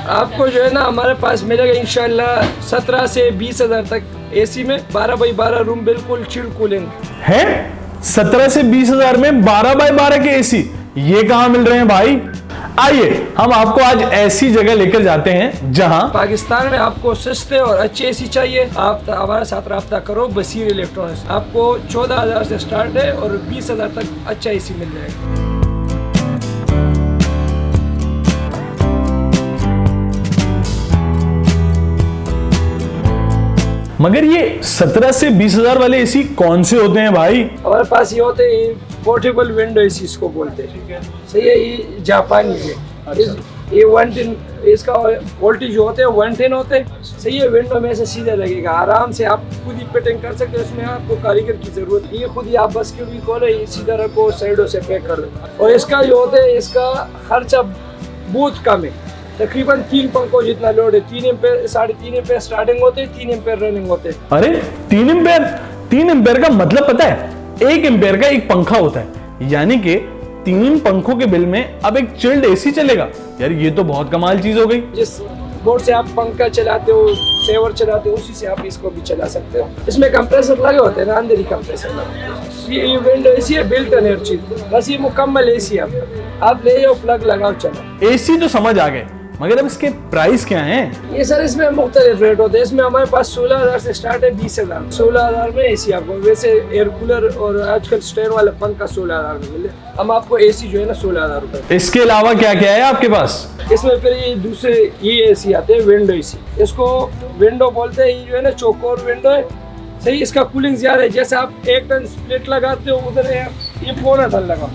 आपको जो है ना हमारे पास मिलेगा इंशाल्लाह 17 से 20 हज़ार तक एसी में 12 बाई 12 रूम बिल्कुल चिल्ड कूलिंग है। 17 से 20 हज़ार में 12 बाई 12 के एसी ये कहां मिल रहे हैं भाई? आइए हम आपको आज ऐसी जगह लेकर जाते हैं जहां पाकिस्तान में आपको सस्ते और अच्छे एसी चाहिए। आप हमारे साथ रब्ता करो बसीर इलेक्ट्रॉनिक्स। आपको 14,000 से स्टार्ट है और 20,000 तक अच्छा एसी मिल जाएगा। मगर ये 17 से 20 हज़ार वाले एसी कौन से होते हैं भाई? हमारे पास ये होते हैं पोर्टेबल विंडो एसी इसको बोलते हैं। सही है, ये जापानी है। ये 110 इसका वोल्टेज जो होते हैं 110 होते हैं। सही है, विंडो में से सीधा लगेगा, आराम से आप खुद ही फिटिंग कर सकते हो। इसमें आपको कारीगर की जरूरत नहीं है, खुद ही आप बस के भी खोले सीधा रखो, साइडों से पैक कर दो। और इसका जो होता है इसका खर्चा बहुत कम है, तकरीबन 3 पंखों जितना लोड है। 3 एम्पेयर 3.5 एम्पेयर स्टार्टिंग होते हैं, 3 एम्पेयर रनिंग होते हैं। अरे 3 एम्पेयर? 3 एम्पेयर का मतलब पता है? 1 एम्पेयर का एक पंखा होता है, यानी कि 3 पंखों के बिल में अब एक चिल्ड एसी चलेगा। यार ये तो बहुत कमाल चीज हो गई। जिस बोर्ड से आप पंखा चलाते हो, सेवर चलाते हो, उसी से आप इसको भी चला सकते हो। इसमें कंप्रेसर लगे होते हैं ना, अंदर ही कंप्रेसर लगे। ये विंडो एसी है, बिल्ट इन हर चीज, बस ये मुकम्मल एसी है। आप ले जाओ, प्लग लगाओ, चलो। एसी तो समझ आ गए, मगर अब इसके प्राइस क्या हैं? ये सर इसमें मुख्तलिफ रेट होते हैं। इसमें हमारे पास 16,000 से स्टार्ट है, 20,000। 16,000 में एसी आपको, वैसे एयर कूलर और आजकल स्टैंड वाला पंखा 16,000 में मिले। हम आपको एसी जो है ना 16,000 रुपए। इसके अलावा क्या क्या है आपके पास? इसमें फिर ये दूसरे ये एसी आते हैं, विंडो एसी। इसको विंडो बोलते हैं। ये जो है ना चौकोर विंडो है। सही, इसका कूलिंग ज्यादा है। जैसे आप 1 टन स्प्लिट लगाते हो, उधर है ये 1.25 टन लगा,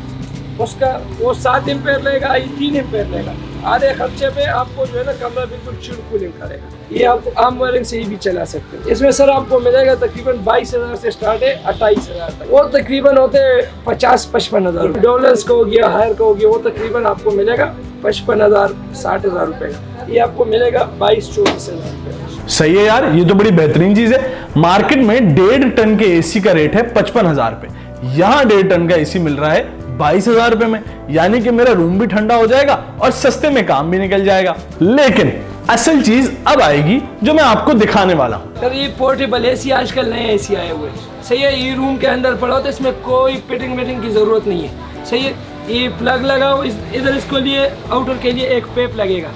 उसका वो 7 एम्पेयर लेगा, ये 3 एम्पेयर लेगा। आधे खर्चे पे आपको जो है ना कमरा बिल्कुल चिल्ड कूलिंग करेगा। ये आप आम वायरिंग से ही भी चला सकते हैं। इसमें सर आपको मिलेगा तकरीबन 22,000 से स्टार्ट है 28,000 तक। वो तकरीबन होते हैं 50-55 हज़ार। डॉलर्स का हो गया, हायर का हो गया, वो तकरीबन आपको मिलेगा 55,000 60,000 रुपए का। ये आपको मिलेगा 22-24,000 रुपए। सही है यार, ये तो बड़ी बेहतरीन चीज है। मार्केट में 1.5 टन के एसी का रेट है 55,000 रुपए, यहाँ 1.5 टन का एसी मिल रहा है 22,000 रुपए में। यानी कि मेरा रूम भी ठंडा हो जाएगा और सस्ते में काम भी निकल जाएगा। लेकिन असल चीज अब आएगी जो मैं आपको दिखाने वाला हूँ। सर ये पोर्टेबल एसी, आजकल नए एसी आए हुए। सही है, ये रूम के अंदर पड़ा होता है, इसमें कोई फिटिंग वेटिंग की जरूरत नहीं है। सही है, ये प्लग लगाओ, इधर इसको लिए आउटर के लिए एक पेप लगेगा।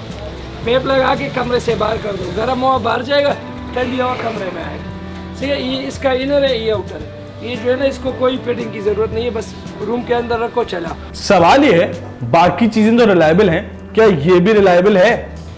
पेप लगा के कमरे से बाहर कर दो, गर्म हवा बाहर जाएगा, ठंडी हवा कमरे में आएगा। सही है, ये इसका इनर है, ये आउटर है। ये जो है ना इसको कोई फिटिंग की जरूरत नहीं है, बस रूम के अंदर रखो, चला। सवाल ये है, बाकी चीजें तो रिलायबल हैं, क्या ये भी रिलायबल है?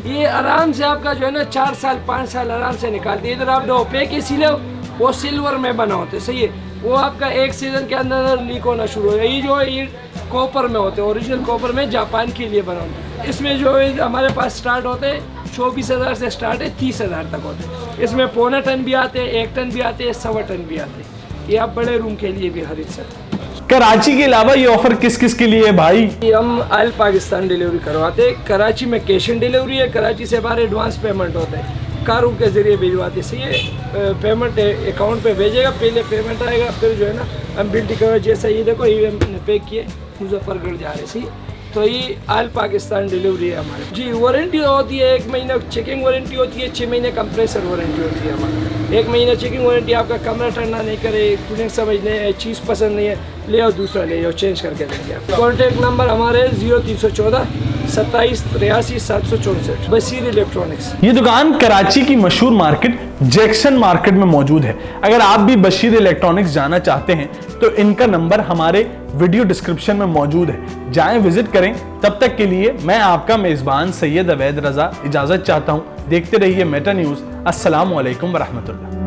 ये आराम से आपका जो है ना 4 साल 5 साल आराम से निकालती है। इधर आप जो ओपेक एसी लो, वो सिल्वर में बना होते, सही है, वो आपका 1 सीजन के अंदर लीक होना शुरू हो गया। ये जो ये कॉपर में होते हैं, ओरिजिनल कॉपर में, जापान के लिए बना होता है। इसमें जो हमारे पास स्टार्ट होते हैं 24,000 से स्टार्ट है, 30,000 तक होते हैं। इसमें 1.25 टन भी आते हैं, 1 टन भी आते हैं, 1.25 टन भी आते हैं। ये आप बड़े रूम के लिए भी खरीद सकते हैं। कराची के अलावा ये ऑफर किस किस के लिए है भाई? हम ऑल पाकिस्तान डिलीवरी करवाते हैं। कराची में कैश ऑन डिलीवरी है, कराची से बाहर एडवांस पेमेंट होता है, कारों के जरिए भिजवाते। सही है, पेमेंट अकाउंट पे भेजेगा, पहले पेमेंट आएगा, फिर जो है ना हम बिल टिकट, जैसा ये देखो ये हमने पे किए, मुजफ्फरगढ़ जा रहे। सही, तो ये ऑल पाकिस्तान डिलीवरी है हमारे। जी, वारंटी होती है 1 महीना चेकिंग वारंटी होती है, 6 महीने कंप्रेसर वारंटी होती है हमारी। 1 महीना चेकिंग वारंटी, आपका कमरा ठंडा नहीं करे, कूलिंग समझ नहीं है, चीज़ पसंद नहीं है, ले आओ दूसरा ले आओ, चेंज करके देंगे आप। कॉन्टैक्ट नंबर हमारे 0314 27 83 764, बसीर इलेक्ट्रॉनिक्स। ये दुकान कराची की मशहूर मार्केट जैक्सन मार्केट में मौजूद है। अगर आप भी बशीर इलेक्ट्रॉनिक्स जाना चाहते हैं तो इनका नंबर हमारे वीडियो डिस्क्रिप्शन में मौजूद है, जाएं विजिट करें। तब तक के लिए मैं आपका मेजबान सैयद अवैद रजा इजाजत चाहता हूं। देखते रहिए मेटा न्यूज़। अस्सलामु अलैकुम वरहमतुल्लाह।